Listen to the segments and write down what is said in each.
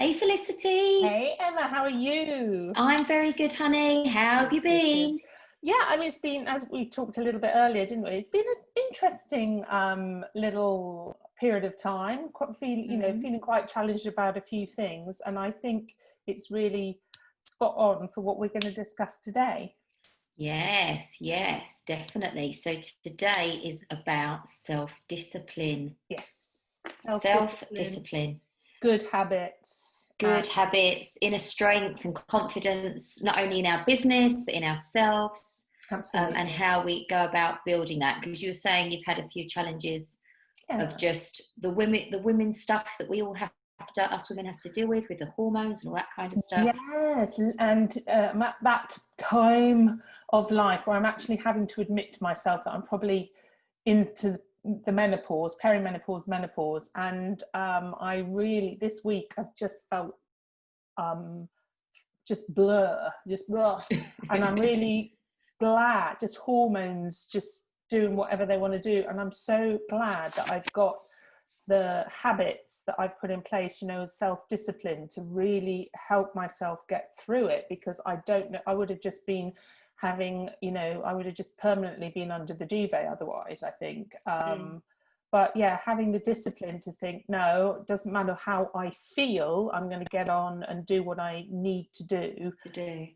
Hey Felicity, Hey Emma, how are you? I'm very good, honey. How have Good, you good, good. been? Yeah, I mean, it's been, as we talked a little bit earlier, didn't we? It's been an interesting little period of time. Mm. Feeling quite challenged about a few things, and I think it's really spot on for what we're going to discuss today. Yes, yes, definitely. So today is about self-discipline. Yes, self-discipline, Self-discipline, good habits. good habits, inner strength and confidence, not only in our business but in ourselves, and Absolutely. how we go about building that. Because you were saying you've had a few challenges of Yeah. just the women stuff that we all have to, us women has to deal with the hormones and all that kind of stuff. Yes, and I'm at that time of life where I'm actually having to admit to myself that I'm probably into the menopause, perimenopause, menopause, and I really this week I've just felt um, just blur, and I'm really glad, just hormones, just doing whatever they want to do, and I'm so glad that I've got the habits that I've put in place, self-discipline to really help myself get through it, because I don't know, I would have just been having, I would have just permanently been under the duvet otherwise, I think. Mm. But yeah, having the discipline to think, no, it doesn't matter how I feel, I'm going to get on and do what I need to do. To do.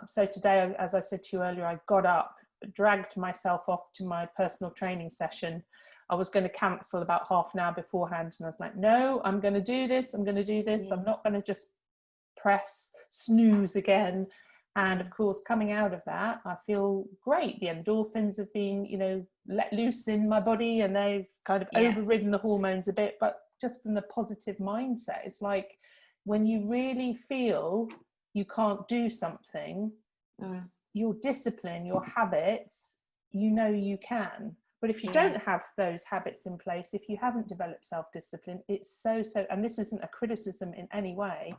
So today, as I said to you earlier, I got up, dragged myself off to my personal training session. I was going to cancel about half an hour beforehand, and I was like, no, I'm going to do this. I'm going to do this. I'm Mm. not going to just press snooze again. And of Mm. course, coming out of that, I feel great. The endorphins have been, let loose in my body, and they've kind of Yeah. overridden the hormones a bit, but just in the positive mindset. It's like when you really feel you can't do something, Mm. your discipline, your habits, you can. But if you Yeah. don't have those habits in place, if you haven't developed self-discipline, it's so, and this isn't a criticism in any way,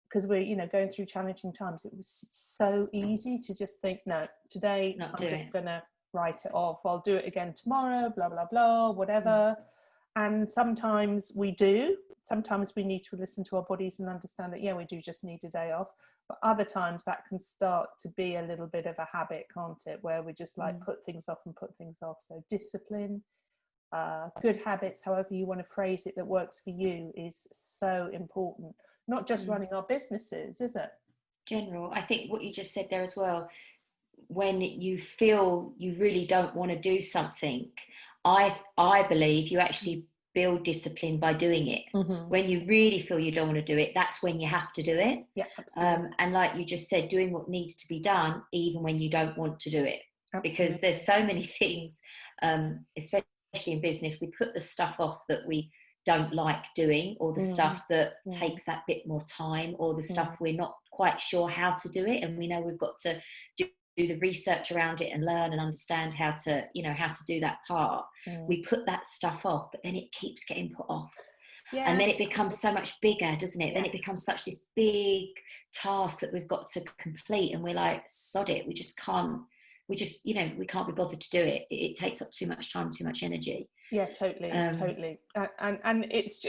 because we're, going through challenging times. It was so easy to just think, no, today Not do I'm just it. going to write it off. I'll do it again tomorrow, blah, blah, blah, Mm. whatever. And sometimes we do. Sometimes we need to listen to our bodies and understand that, yeah, we do just need a day off. But other times that can start to be a little bit of a habit, can't it? Where we just like Mm. put things off and put things off. So discipline, good habits, however you want to phrase it, that works for you is so important. Not just Mm. running our businesses, is it? General, I think what you just said there as well, when you feel you really don't want to do something, I believe you actually build discipline by doing it. Mm-hmm. When you really feel you don't want to do it, that's when you have to do it. Yeah, absolutely. And like you just said, doing what needs to be done even when you don't want to do it, because there's Absolutely. so many things, especially in business, we put the stuff off that we don't like doing, or the Mm, stuff that mm, takes that bit more time, or the stuff mm, we're not quite sure how to do it, and we know we've got to do the research around it and learn and understand how to, how to do that part. mm. We put that stuff off, but then it keeps getting put off, and then Yes. it becomes so much bigger, doesn't it? Then Yeah. it becomes such this big task that we've got to complete, and we're like, sod it, we just can't, we can't be bothered to do it. It takes up too much time, too much energy. Yeah, totally, um totally. And it's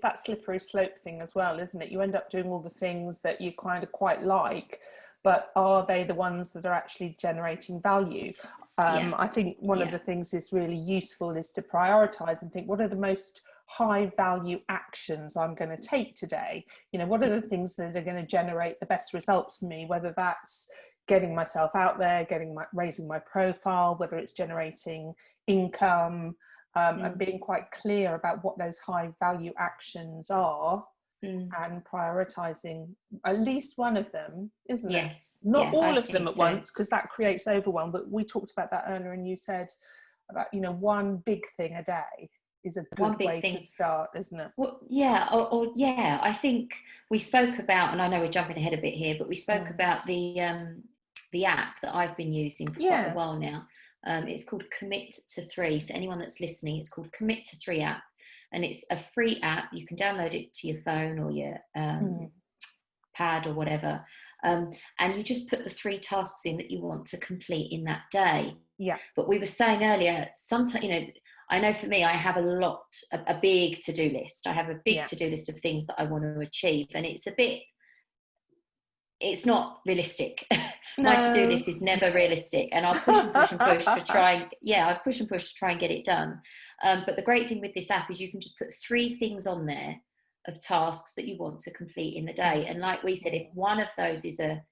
that slippery slope thing as well, isn't it? You end up doing all the things that you kind of quite like, but are they the ones that are actually generating value? yeah, I think one of yeah. the things is really useful is to prioritize and think, what are the most high value actions I'm going to take today? What are the things that are going to generate the best results for me, whether that's getting myself out there, raising my profile, whether it's generating income, and Mm, being quite clear about what those high value actions are, mm. and prioritizing at least one of them, isn't it? Yes, Not yeah, I all of them think at so. once, because that creates overwhelm, but we talked about that earlier, and you said about, one big thing a day is a One good big way to thing. start, isn't it? Well, yeah, or yeah, I think we spoke about, and I know we're jumping ahead a bit here, but we spoke Mm. about the app that I've been using for quite a Yeah. while now. It's called Commit to 3. So anyone that's listening, it's called Commit to 3 app, and it's a free app. You can download it to your phone or your Mm. pad or whatever, and you just put the 3 tasks in that you want to complete in that day. Yeah. But we were saying earlier, sometimes, I know for me, I have a big to-do list. I have a big Yeah. to-do list of things that I want to achieve, and it's not realistic. My to-do No. list is never realistic, and I'll push and push and push to try and I push and push to try and get it done. But the great thing with this app is you can just put 3 things on there of tasks that you want to complete in the day. And like we said, if one of those is a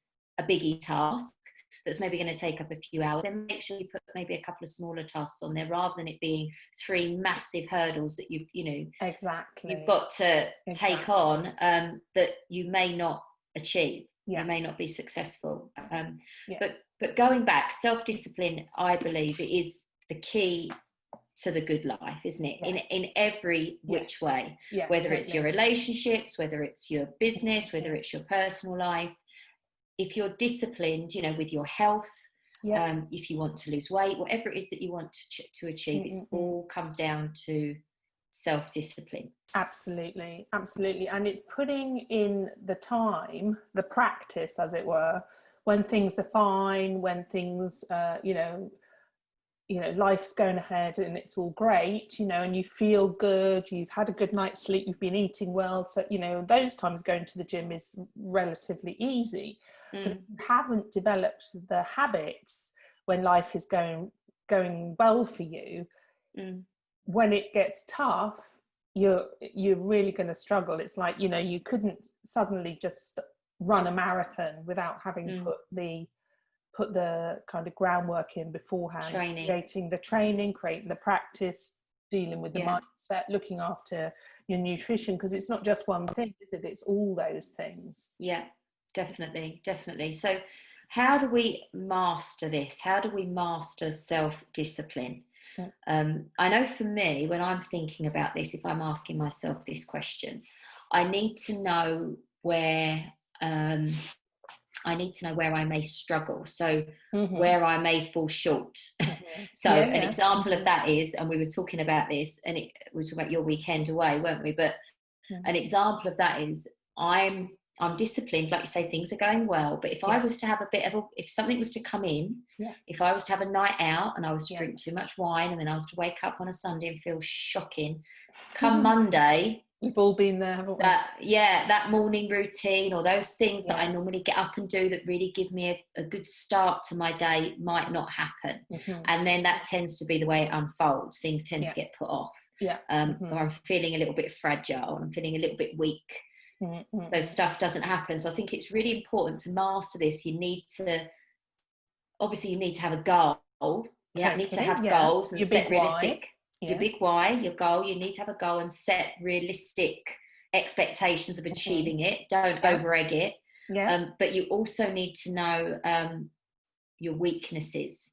biggie task that's maybe going to take up a few hours, then make sure you put maybe a couple of smaller tasks on there, rather than it being 3 massive hurdles that exactly you've got to take on, that you may not achieve. You may not be successful. But going back, self-discipline, I believe it is the key to the good life, isn't it? Yes. In every which way, whether it's your relationships, whether it's your business, whether it's your personal life. If you're disciplined, with your health, if you want to lose weight, whatever it is that you want to achieve, it all comes down to self-discipline. Absolutely. And it's putting in the time, the practice, as it were, when things are fine, when things life's going ahead and it's all great, and you feel good, you've had a good night's sleep, you've been eating well, so those times going to the gym is relatively easy. But if you haven't developed the habits when life is going well for you, when it gets tough, you're really going to struggle. It's like, you couldn't suddenly just run a marathon without having put the kind of groundwork in beforehand, creating the training, creating the practice, dealing with the mindset, looking after your nutrition, because it's not just one thing, is it? It's all those things. Yeah, definitely. So how do we master this? How do we master self-discipline? I know for me, when I'm thinking about this, if I'm asking myself this question, I need to know where I may struggle, so where I may fall short. So an example of that is, and we were talking about this, and we were talking about your weekend away, weren't we? But an example of that is I'm disciplined, like you say, things are going well, but if I was to have if something was to come in, if I was to have a night out and I was to drink too much wine, and then I was to wake up on a Sunday and feel shocking, come Monday, we've all been there, haven't we? That morning routine, or those things that I normally get up and do that really give me a good start to my day might not happen. And then that tends to be the way it unfolds. Things tend to get put off. Or I'm feeling a little bit fragile, I'm feeling a little bit weak. So stuff doesn't happen. So I think it's really important to master this. You need to have a goal. You need to have goals and set realistic. Your big why, your goal. You need to have a goal and set realistic expectations of achieving it. Don't over egg it. But you also need to know your weaknesses,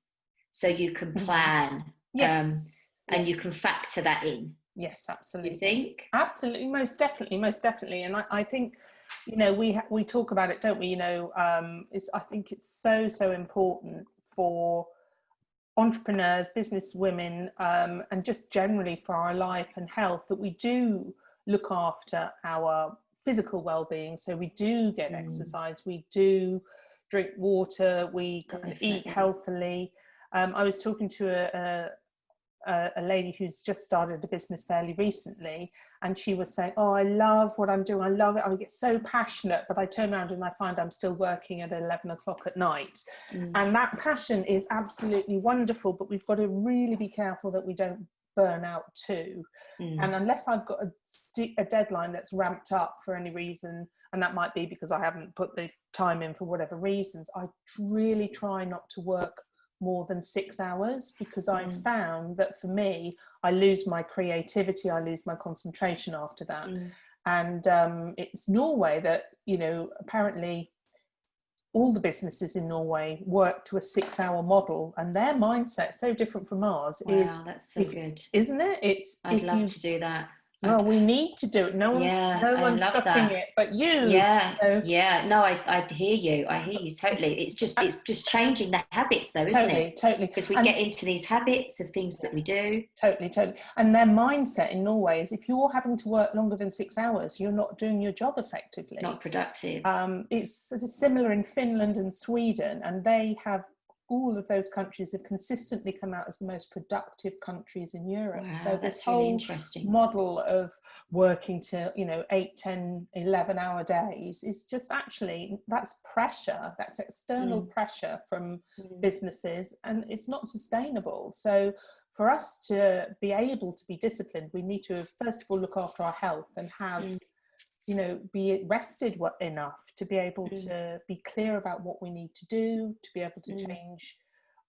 so you can plan. And you can factor that in. Yes, absolutely. You think? Absolutely, most definitely. And I think, we talk about it, don't we? I think it's so important for entrepreneurs, business women, and just generally for our life and health, that we do look after our physical well-being. So we do get exercise, we do drink water, we kind of eat healthily. I was talking to a lady who's just started a business fairly recently, and she was saying, I love what I'm doing, I love it, I get so passionate, but I turn around and I find I'm still working at 11 o'clock at night. And that passion is absolutely wonderful, but we've got to really be careful that we don't burn out too. And unless I've got a deadline that's ramped up for any reason, and that might be because I haven't put the time in for whatever reasons, I really try not to work more than 6 hours, because I found that for me, I lose my creativity, I lose my concentration after that. And it's Norway that, apparently all the businesses in Norway work to a 6-hour model, and their mindset, so different from ours. Wow, that's so good, isn't it? I'd love to do that. Well, we need to do it. No one's stopping it, but you. No, I hear you. I hear you totally. It's just changing the habits, though, isn't it? Totally. Because we get into these habits of things that we do. Totally. And their mindset in Norway is, if you're having to work longer than 6 hours, you're not doing your job effectively. Not productive. It's similar in Finland and Sweden, and they have all of those countries have consistently come out as the most productive countries in Europe. Wow, So that's this really whole interesting. model of working to, 8, 10, 11-hour days is just actually, that's pressure, that's external pressure from businesses, and it's not sustainable. So for us to be able to be disciplined, we need to first of all look after our health and have be rested enough to be able to be clear about what we need to do, to be able to change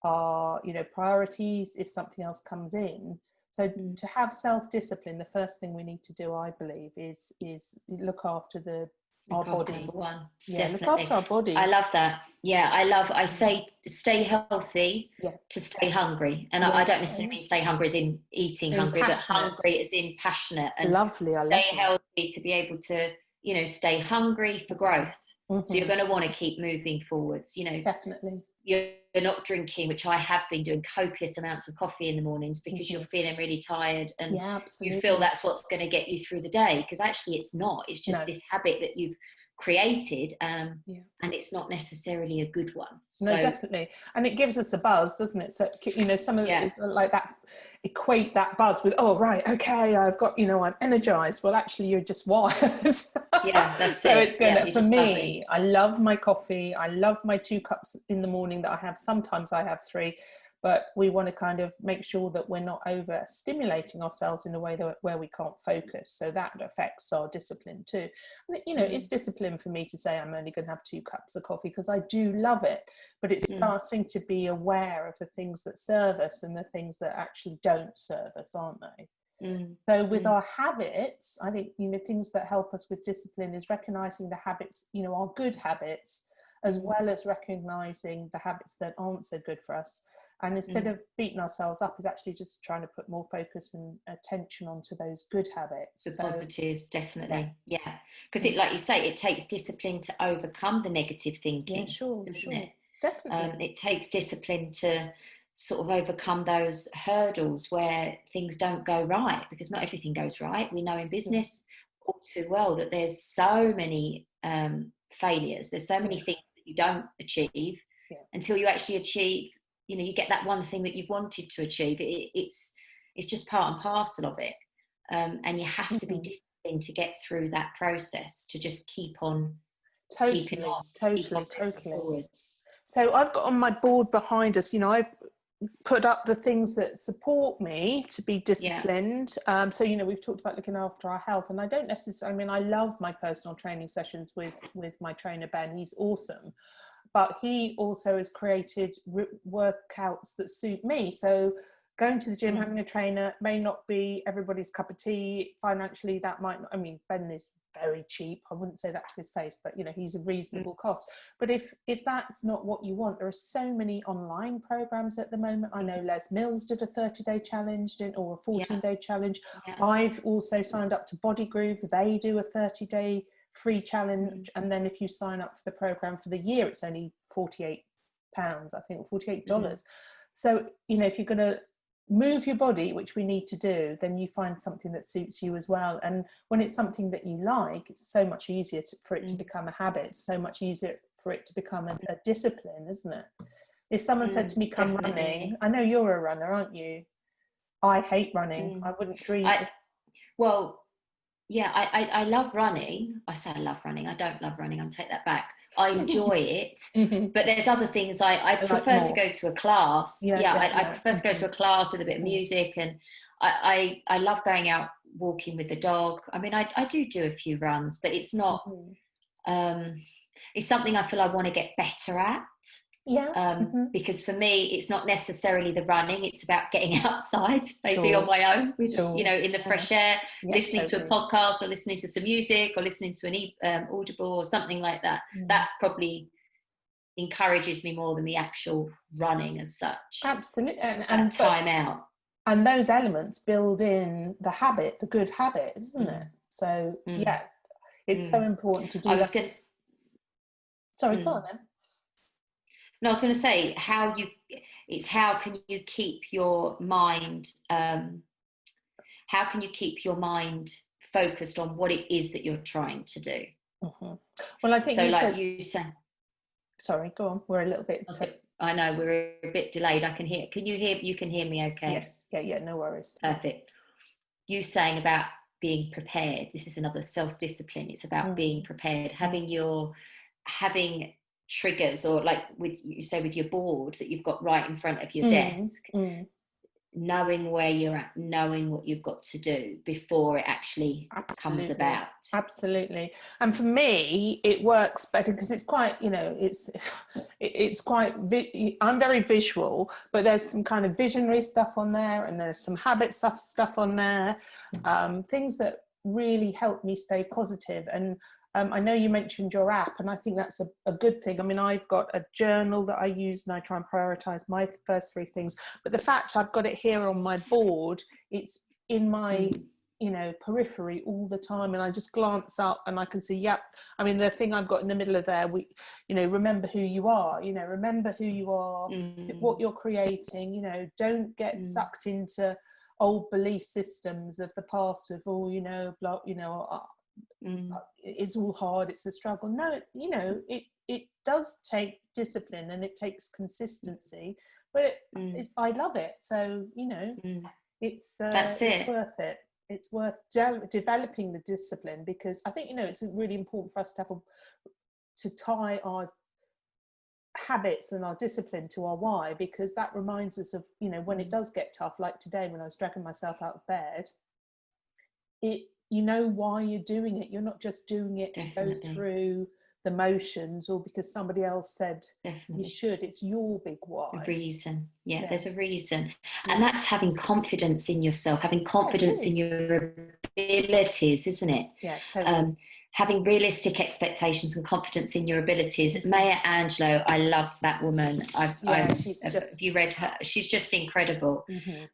our priorities if something else comes in. So to have self-discipline, the first thing we need to do, I believe, is look after our body. Number one. Yeah, Definitely. look after our bodies. I love that. Yeah, I say stay healthy to stay hungry. And I don't necessarily mean stay hungry as in eating hungry, but hungry as in passionate. And lovely, I love stay healthy to be able to, stay hungry for growth. So you're going to want to keep moving forwards, Definitely. You're not drinking, which I have been doing, copious amounts of coffee in the mornings because you're feeling really tired and you feel that's what's going to get you through the day, because actually it's not. It's just this habit that you've created, and it's not necessarily a good one. No, definitely. And it gives us a buzz, doesn't it? So, some of it is like that, equate that buzz with, oh, right, okay, I've got, I'm energized. Well, actually, you're just wired. Yeah, that's so it. it's going to, for me, buzzing. I love my coffee. I love my 2 cups in the morning that I have. Sometimes I have 3. But we want to kind of make sure that we're not overstimulating ourselves in a way where we can't focus. So that affects our discipline too. And, it's discipline for me to say I'm only going to have 2 cups of coffee because I do love it. But it's starting to be aware of the things that serve us and the things that actually don't serve us, aren't they? So with our habits, I think, things that help us with discipline is recognizing the habits, our good habits, as well as recognizing the habits that aren't so good for us. And instead of beating ourselves up, is actually just trying to put more focus and attention onto those good habits. The positives, definitely. Yeah. Because like you say, it takes discipline to overcome the negative thinking. Yeah, doesn't it? Definitely. It takes discipline to sort of overcome those hurdles where things don't go right, because not everything goes right. We know in business all too well that there's so many failures. There's so many things that you don't achieve until you actually achieve, you get that one thing that you've wanted to achieve. It's just part and parcel of it. And you have to be disciplined to get through that process, to just keep on keeping on forwards. So I've got on my board behind us, I've put up the things that support me to be disciplined. So, we've talked about looking after our health, and I don't necessarily, I love my personal training sessions with my trainer, Ben. He's awesome. But he also has created workouts that suit me. So going to the gym, having a trainer may not be everybody's cup of tea. Financially, that might not, Ben is very cheap. I wouldn't say that to his face, but he's a reasonable cost. But if that's not what you want, there are so many online programs at the moment. I know Les Mills did a 30-day challenge or a 14-day challenge. I've also signed up to Body Groove. They do a 30-day free challenge, and then if you sign up for the program for the year, it's only £48, I think, or $48. So if you're going to move your body, which we need to do, then you find something that suits you as well. And when it's something that you like, it's so much easier for it to become a habit. It's so much easier for it to become a discipline, isn't it? If someone said to me, come running, I know you're a runner, aren't you? I hate running. I wouldn't dream. I love running. I say I love running. I don't love running. I'll take that back. I enjoy it, but there's other things I prefer to go to a class. I prefer to go to a class with a bit of music, and I love going out walking with the dog. I do a few runs, but it's not. It's something I feel I want to get better at. Because for me, it's not necessarily the running, it's about getting outside, maybe on my own, with, in the fresh air, listening to a podcast, or listening to some music, or listening to an Audible or something like that. That probably encourages me more than the actual running as such. Absolutely. And time out. And those elements build in the habit, the good habit, isn't it? So, it's so important to do that. Sorry, go on then. No, I was going to say how can you keep your mind focused on what it is that you're trying to do. Well, I think so. You said. Sorry, go on. We're a little bit. I know we're a bit delayed. I can hear. Can you hear? You can hear me, okay? Yes. Yeah. No worries. Perfect. You saying about being prepared. This is another self-discipline. It's about being prepared, having triggers, or like with you say with your board that you've got right in front of your desk. Knowing where you're at, knowing what you've got to do before it actually comes about. Absolutely. And for me, it works better because it's quite, it's quite, I'm very visual, but there's some kind of visionary stuff on there, and there's some habit stuff on there, things that really help me stay positive. And I know you mentioned your app, and I think that's a good thing. I mean, I've got a journal that I use, and I try and prioritize my first 3 things. But the fact I've got it here on my board, it's in my, periphery all the time, and I just glance up and I can see, yep. I mean, the thing I've got in the middle of there, remember who you are. Remember who you are, what you're creating. Don't get sucked into old belief systems of the past of it's all hard, it's a struggle. No, it does take discipline, and it takes consistency, but I love it. So it's worth it. It's worth developing the discipline, because I think it's really important for us to tie our habits and our discipline to our why, because that reminds us of when it does get tough, like today when I was dragging myself out of bed. You know why you're doing it. You're not just doing it to go through the motions, or because somebody else said you should. It's your big why. A reason. Yeah, there's a reason. And that's having confidence in yourself, having confidence in your abilities, isn't it? Yeah, totally. Having realistic expectations and confidence in your abilities. Maya Angelou, I love that woman. Have you read her? She's just incredible.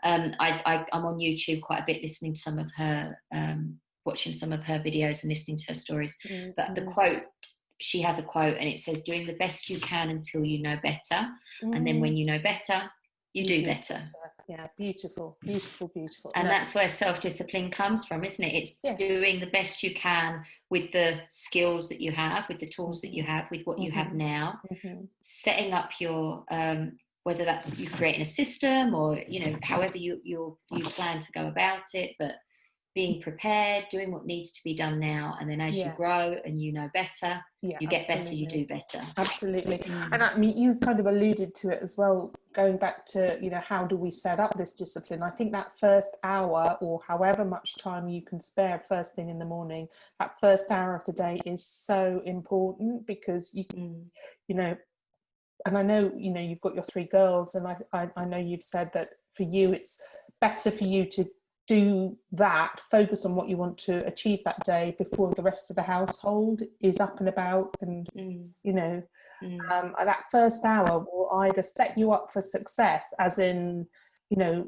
I'm on YouTube quite a bit, listening to some of her, watching some of her videos and listening to her stories. But the quote, she has a quote, and it says, doing the best you can until you know better. And then when you know better, you do better. Yeah, beautiful. And that's where self-discipline comes from, isn't it? It's doing the best you can with the skills that you have, with the tools that you have, with what you have now, setting up your, whether that's you creating a system or, however you plan to go about it, but being prepared, doing what needs to be done now, and then as you grow and better, you get better, you do better. Absolutely. And I mean, you kind of alluded to it as well, going back to, how do we set up this discipline? I think that first hour, or however much time you can spare first thing in the morning, that first hour of the day is so important, because and I know, you've got your 3 girls, and I know you've said that for you, it's better for you to do that, focus on what you want to achieve that day before the rest of the household is up and about, and that first hour will either set you up for success, as in a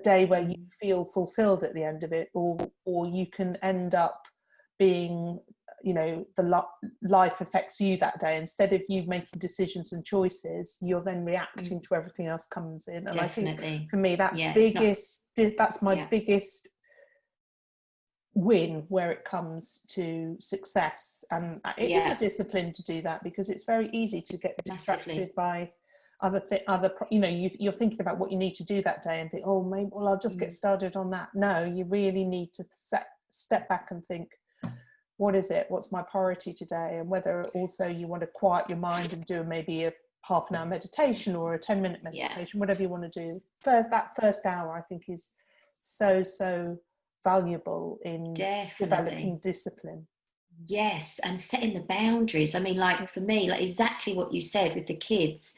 day where you feel fulfilled at the end of it, or you can end up being the life affects you that day. Instead of you making decisions and choices, you're then reacting to everything else comes in. And definitely. I think for me, that's my biggest win where it comes to success. And it is a discipline to do that, because it's very easy to get distracted by you're thinking about what you need to do that day and think, oh, maybe I'll just get started on that. No, you really need to step back and think, what is it? What's my priority today? And whether also you want to quiet your mind and do maybe a half an hour meditation or a 10-minute meditation, whatever you want to do. That first hour, I think, is so valuable in developing discipline. Yes, and setting the boundaries. I mean, like for me, like exactly what you said with the kids,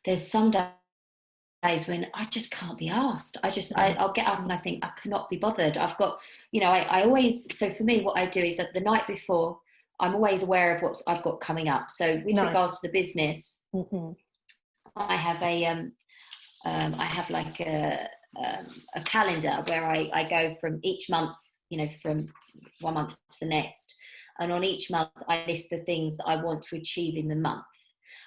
there's some days when I just can't be asked. I'll get up and I think I cannot be bothered. I've got, I always, so for me, what I do is that the night before, I'm always aware of what I've got coming up. So with regards to the business, I have like a calendar where I go from each month, from one month to the next. And on each month, I list the things that I want to achieve in the month.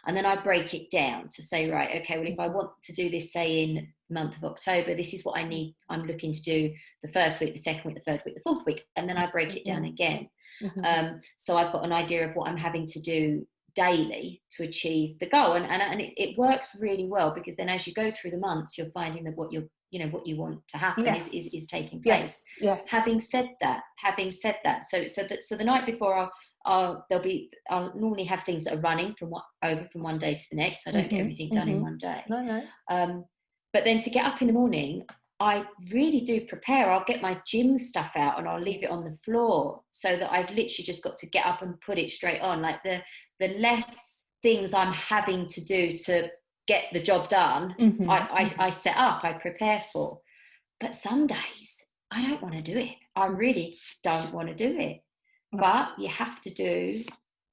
And then I break it down to say, right, okay, well, if I want to do this, say in the month of October, this is what I'm looking to do the first week, the second week, the third week, the fourth week. And then I break it down again. So I've got an idea of what I'm having to do daily to achieve the goal. And it works really well, because then as you go through the months, you're finding that what you want to happen is taking place. Yes. Having said that, so the night before, I'll normally have things that are running from one day to the next. I don't get everything done in one day. No. But then to get up in the morning, I really do prepare. I'll get my gym stuff out and I'll leave it on the floor, so that I've literally just got to get up and put it straight on. Like the less things I'm having to do to get the job done, I set up, I prepare for. But some days I don't want to do it. I really don't want to do it. But you have to do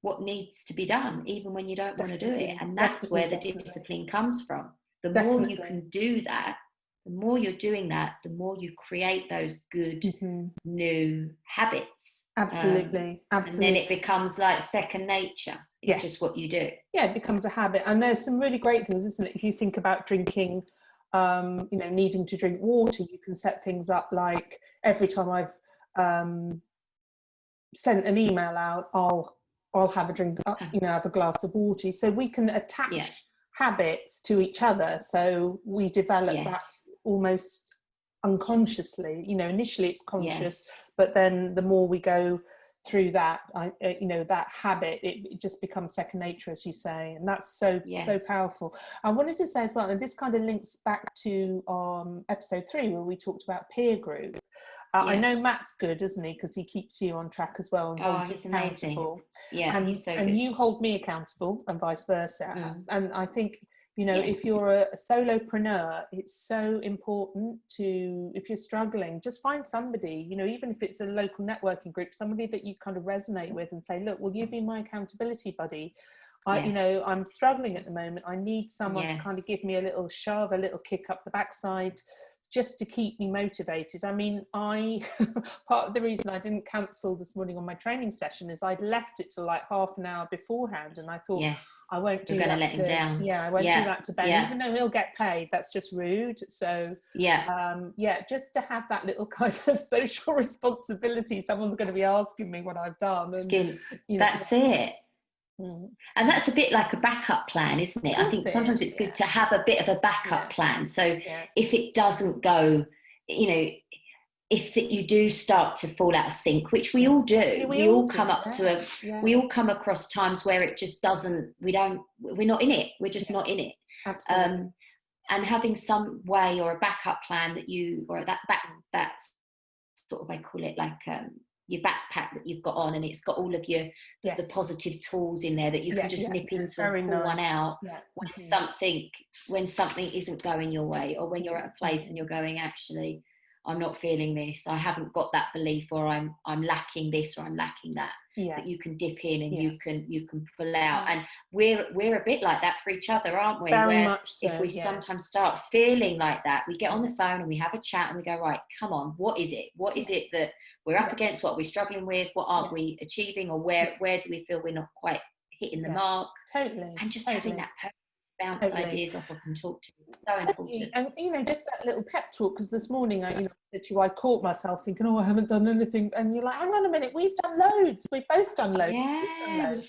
what needs to be done, even when you don't want to do it. And that's where the discipline comes from. The more you can do that, the more you're doing that, the more you create those good new habits. Absolutely. And then it becomes like second nature. It's just what you do. Yeah, it becomes a habit. And there's some really great things, isn't it? If you think about drinking, needing to drink water, you can set things up like every time I've sent an email out, I'll have a drink, have a glass of water. So we can attach habits to each other. So we develop that almost unconsciously. Initially it's conscious, but then the more we go through that, that habit, it just becomes second nature, as you say, and that's so powerful. I wanted to say as well, and this kind of links back to episode 3 where we talked about peer group. I know Matt's good, isn't he? Because he keeps you on track as well and holds you accountable. Yeah, he's so good. And you hold me accountable and vice versa. And I think, if you're a solopreneur, it's so important to, if you're struggling, just find somebody, even if it's a local networking group, somebody that you kind of resonate with and say, look, will you be my accountability buddy? I'm struggling at the moment. I need someone to kind of give me a little shove, a little kick up the backside, just to keep me motivated. I mean, part of the reason I didn't cancel this morning on my training session is I'd left it till like half an hour beforehand, and I thought, I won't do that. You're going to let him down. Yeah, I won't do that to Ben, even though he'll get paid. That's just rude. So just to have that little kind of social responsibility. Someone's going to be asking me what I've done. And, that's it. And that's a bit like a backup plan, isn't it? I think sometimes it's good to have a bit of a backup plan. So if it doesn't go, if you do start to fall out of sync, which we all do, we all come across times where it just doesn't, we're not in it. We're just not in it. Absolutely. And having some way or a backup plan that sort of, I call it like, your backpack that you've got on, and it's got all of the positive tools in there that you can just nip into and pull one out when something isn't going your way, or when you're at a place and you're going, actually, I'm not feeling this, I haven't got that belief, or I'm lacking this, or I'm lacking that. That you can dip in and you can pull out. And we're a bit like that for each other, aren't we? Very much so. If we sometimes start feeling like that, we get on the phone and we have a chat and we go, right, come on, what is it that we're up against? What are we struggling with? What aren't we achieving? Or where do we feel we're not quite hitting the mark? Totally. And just having that bounce ideas off of and talk to you. So important. And just that little pep talk, because this morning I said to you, I caught myself thinking, I haven't done anything, and you're like, hang on a minute, we've done loads, we've both done loads.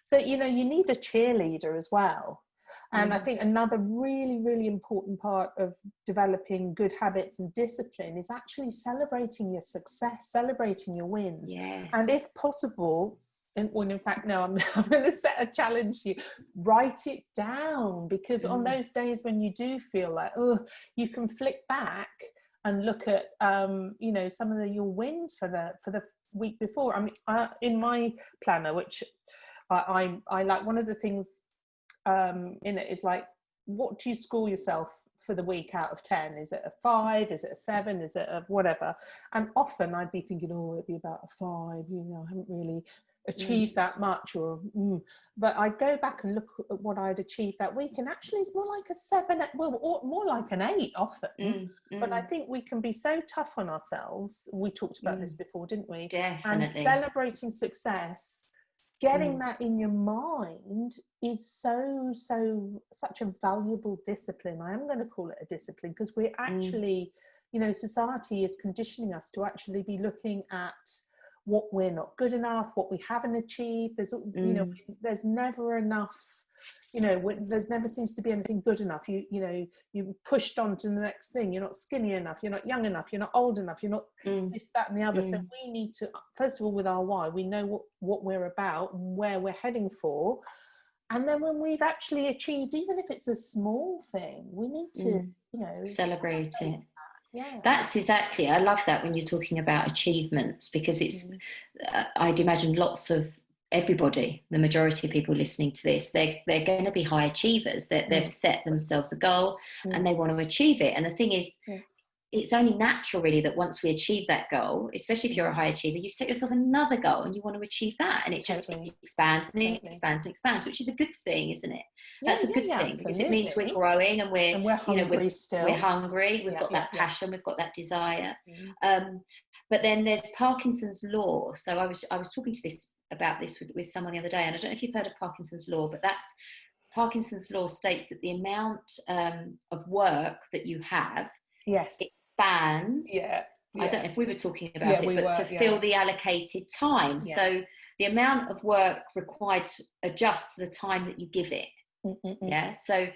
So you need a cheerleader as well. And I think another really, really important part of developing good habits and discipline is actually celebrating your success, celebrating your wins. And if possible, in fact, no, I'm going to set a challenge to you. Write it down, because on those days when you do feel like, you can flick back and look at, some of your wins for the week before. I mean, in my planner, which I like, one of the things in it is like, what do you score yourself for the week out of 10? Is it a 5? Is it a 7? Is it a whatever? And often I'd be thinking, it'd be about a 5. I haven't really achieved that much, but I go back and look at what I'd achieved that week, and actually it's more like a 7, or more like an 8 often. But I think we can be so tough on ourselves. We talked about this before, didn't we? Definitely. And celebrating success, getting that in your mind is such a valuable discipline. I am going to call it a discipline, because we're actually, society is conditioning us to actually be looking at what we're not good enough, what we haven't achieved. There's, you know, there's never enough, you know, there's never seems to be anything good enough. You know, you pushed on to the next thing. You're not skinny enough, you're not young enough, you're not old enough, you're not this, that and the other. So we need to, first of all, with our why, we know what we're about and where we're heading for. And then when we've actually achieved, even if it's a small thing, we need to, you know, celebrate it. Yeah, that's exactly, I love that when you're talking about achievements, because it's I'd imagine lots of everybody, the majority of people listening to this, they're going to be high achievers, that they've set themselves a goal and they want to achieve it. And the thing is, it's only natural really that once we achieve that goal, especially if you're a high achiever, you set yourself another goal and you want to achieve that, and it just expands and it expands and expands, which is a good thing, isn't it? That's a good thing, because it means we're growing and we're hungry, we're hungry, we've got that passion, we've got that desire. But then there's Parkinson's law. So I was talking about this with someone the other day, and I don't know if you've heard of Parkinson's law, but Parkinson's law states that the amount of work that you have expands. I don't know if we were talking about it, but to fill the allocated time. So the amount of work required to adjust to the time that you give it. So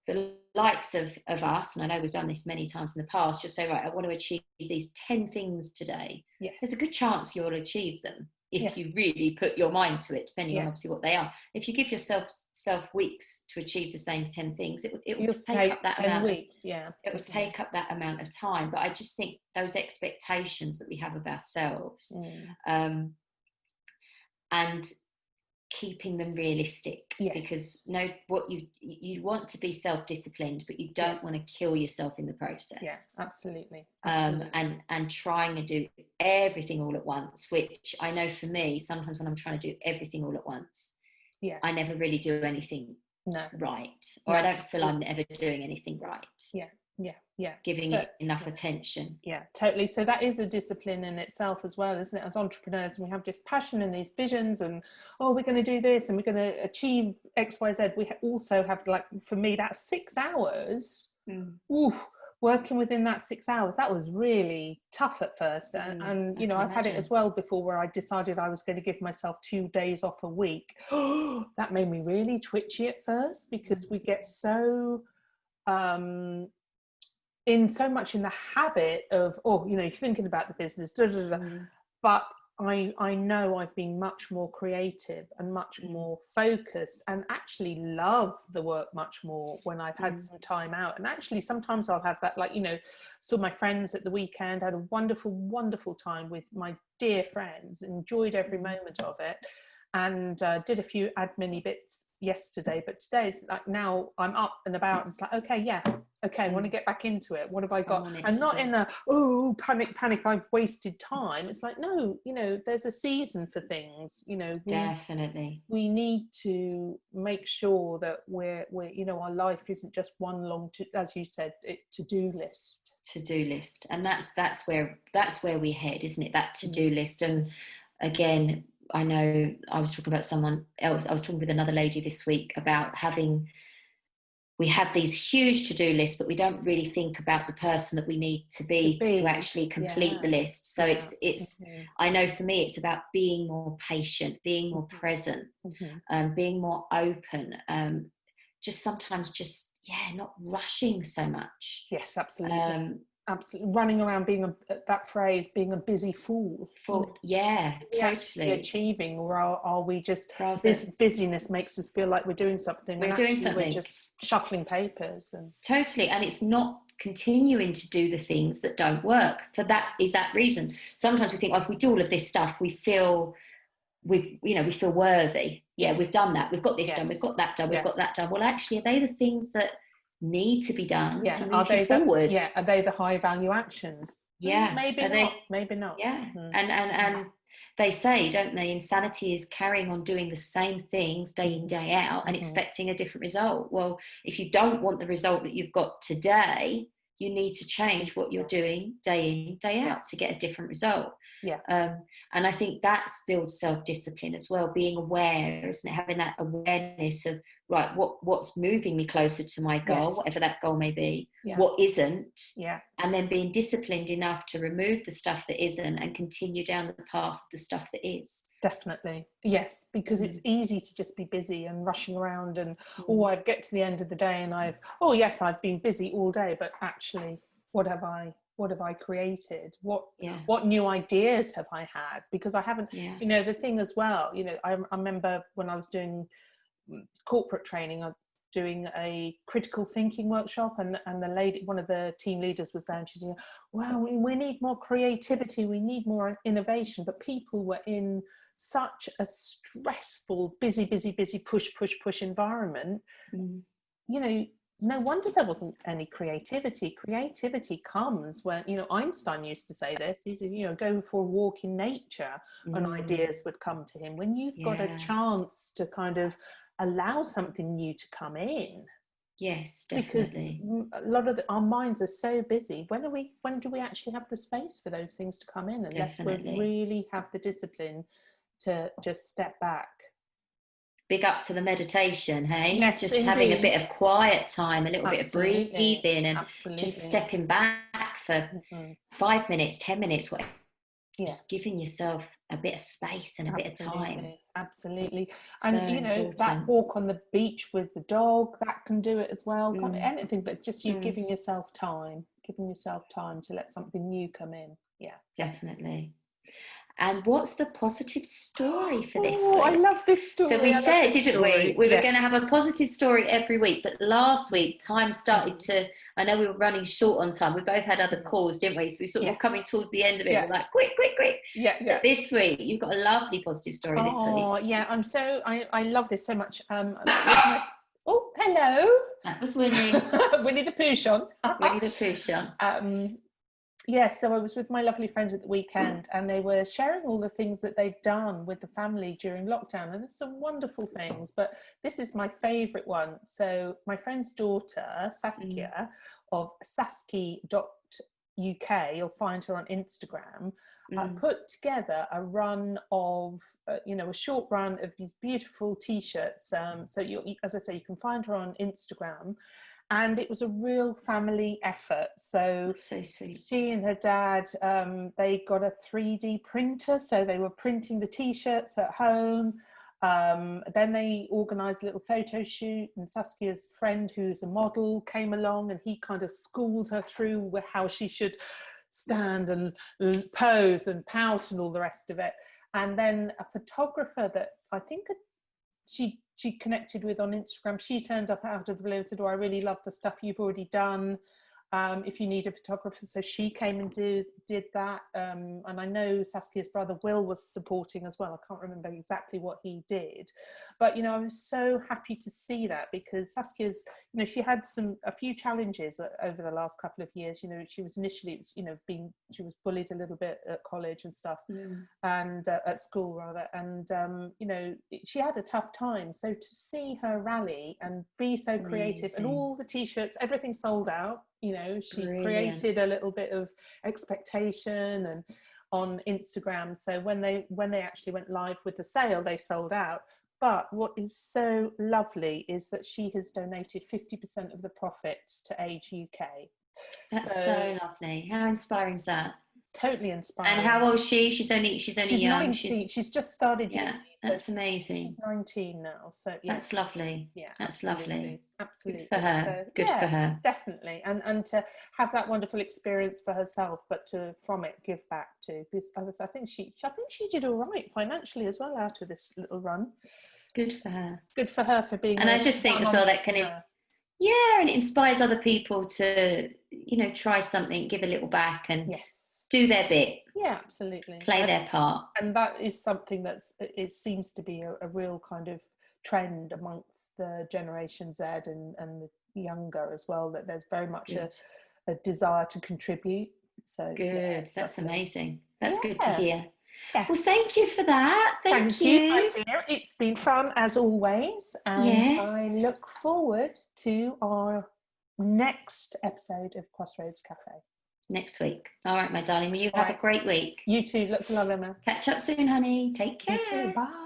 the likes of us, and I know we've done this many times in the past, you'll say, right, I want to achieve these 10 things today. There's a good chance you'll achieve them if you really put your mind to it, depending on obviously what they are. If you give yourself weeks to achieve the same 10 things, it will take up that amount weeks, it will take up that amount of time. But I just think those expectations that we have of ourselves, and keeping them realistic, because what you want to be self-disciplined, but you don't want to kill yourself in the process. Absolutely. And trying to do everything all at once, which I know for me, sometimes when I'm trying to do everything all at once, I never really do anything right, or I don't feel I'm ever doing anything right. Giving it enough attention. Totally. So that is a discipline in itself as well, isn't it? As entrepreneurs, we have this passion and these visions, and we're going to do this and we're going to achieve XYZ. We also have, like, for me, that's 6 hours. Working within that 6 hours, that was really tough at first, and you know, I've had it as well before, where I decided I was going to give myself 2 days off a week. That made me really twitchy at first, because we get so so much in the habit of, you know, you're thinking about the business, but I know I've been much more creative and much more focused, and actually love the work much more when I've had some time out. And actually sometimes I'll have that, like, you know, saw my friends at the weekend, had a wonderful time with my dear friends, enjoyed every moment of it, and did a few admin-y bits yesterday. But today's like, now I'm up and about, and it's like, okay, I want to get back into it. What have I got? I'm not in a panic, I've wasted time. It's like, no, you know, there's a season for things, you know. Definitely. We need to make sure that we're you know, our life isn't just one long, as you said, to-do list. And that's where we head, isn't it? That to-do list. And again, I know I was talking about someone else. I was talking with another lady this week about we have these huge to-do lists, but we don't really think about the person that we need to be to actually complete the list. So it's I know for me, it's about being more patient, being more present, being more open, just sometimes not rushing so much. Yes, absolutely. Absolutely. Running around being a busy fool. Totally. Achieving, or are we just, this busyness makes us feel like we're doing something. We're just shuffling papers. And totally. And it's not continuing to do the things that don't work. For that reason. Sometimes we think, if we do all of this stuff, we feel worthy. We've done that. We've got this done. We've got that done. We've got that done. Well, actually, are they the things that need to be done to move you forward? Are they the high value actions? Maybe not. And they say, don't they, insanity is carrying on doing the same things day in, day out, and expecting a different result. Well, if you don't want the result that you've got today, you need to change what you're doing day in, day out to get a different result. And I think that builds self-discipline as well, being aware, isn't it? Having that awareness of right, what's moving me closer to my goal, Yes. whatever that goal may be, Yeah. what isn't, yeah, and then being disciplined enough to remove the stuff that isn't and continue down the path of the stuff that is. definitely. Yes, because it's easy to just be busy and rushing around and I get to the end of the day and I've been busy all day, but actually what have I created? What new ideas have I had? Because I haven't, you know, the thing as well, you know, I remember when I was doing corporate training, I'm doing a critical thinking workshop, and the lady, one of the team leaders, was there, and she's saying, "Wow, we need more creativity, we need more innovation." But people were in such a stressful, busy, push environment. You know, no wonder there wasn't any creativity. Creativity comes when, you know, Einstein used to say this. He said, you know, go for a walk in nature, and ideas would come to him. When you've got a chance to kind of allow something new to come in. Yes, definitely. Because a lot of our minds are so busy. When do we actually have the space for those things to come in, unless we really have the discipline to just step back? Big up to the meditation, hey? Yes, just indeed. Having a bit of quiet time, a little bit of breathing, and just stepping back for 5 minutes, 10 minutes, whatever. Just giving yourself a bit of space and a bit of time. Absolutely. So and you know, important. That walk on the beach with the dog, that can do it as well. Can't anything, but just you giving yourself time to let something new come in. Yeah, definitely. And what's the positive story for this week? I love this story. So we said, didn't we? We were going to have a positive story every week, but last week time started to, I know we were running short on time. We both had other calls, didn't we? So we sort of were coming towards the end of it. We're like, quick. Yeah. But this week, you've got a lovely positive story this week. Oh, yeah. I love this so much. Oh, hello. That was Winnie. Winnie the Pooh on. Winnie the Pooh on. Yes, so I was with my lovely friends at the weekend, and they were sharing all the things that they'd done with the family during lockdown, and there's some wonderful things, but this is my favourite one. So my friend's daughter, Saskia, of Saski.uk, you'll find her on Instagram, put together a run of, a short run of these beautiful T-shirts. So as I say, you can find her on Instagram. And it was a real family effort. So sweet. She and her dad, they got a 3D printer. So they were printing the T-shirts at home. Then they organised a little photo shoot, and Saskia's friend, who's a model, came along, and he kind of schooled her through how she should stand and pose and pout and all the rest of it. And then a photographer that I think she connected with on Instagram, she turned up out of the blue and said, I really love the stuff you've already done. If you need a photographer. So she came and did that. And I know Saskia's brother Will was supporting as well. I can't remember exactly what he did. But, I was so happy to see that, because Saskia's, she had a few challenges over the last couple of years. She was initially, she was bullied a little bit at college and stuff, and at school rather. And, she had a tough time. So to see her rally and be so creative, and all the T-shirts, everything sold out. She created a little bit of expectation and on Instagram. So when they actually went live with the sale, they sold out. But what is so lovely is that she has donated 50% of the profits to Age UK. That's so lovely. How inspiring is that? Totally inspiring. And how old is she? She's only young. 19. She's just started. Yeah, that's amazing. She's 19 now. So yeah, that's lovely. Yeah, that's absolutely. lovely. Absolutely. Good for her. Good for her. Definitely. And to have that wonderful experience for herself, but to from it give back to. Because as I said, I think she did all right financially as well out of this little run. Good for her. Good for her for being. And I just think as well that kind of. Yeah, and it inspires other people to, try something, give a little back, and do their bit. Yeah, absolutely. Play their part. And that is something it seems to be a real kind of trend amongst the Generation Z and the younger as well, that there's very much a desire to contribute. So good. That's amazing. That's good to hear. Yeah. Well, thank you for that. Thank you. My dear. It's been fun as always, and I look forward to our next episode of Crossroads Cafe. Next week. All right, my darling. Well, you have a great week. You too. Lots of love, Emma. Catch up soon, honey. Take care. You too. Bye.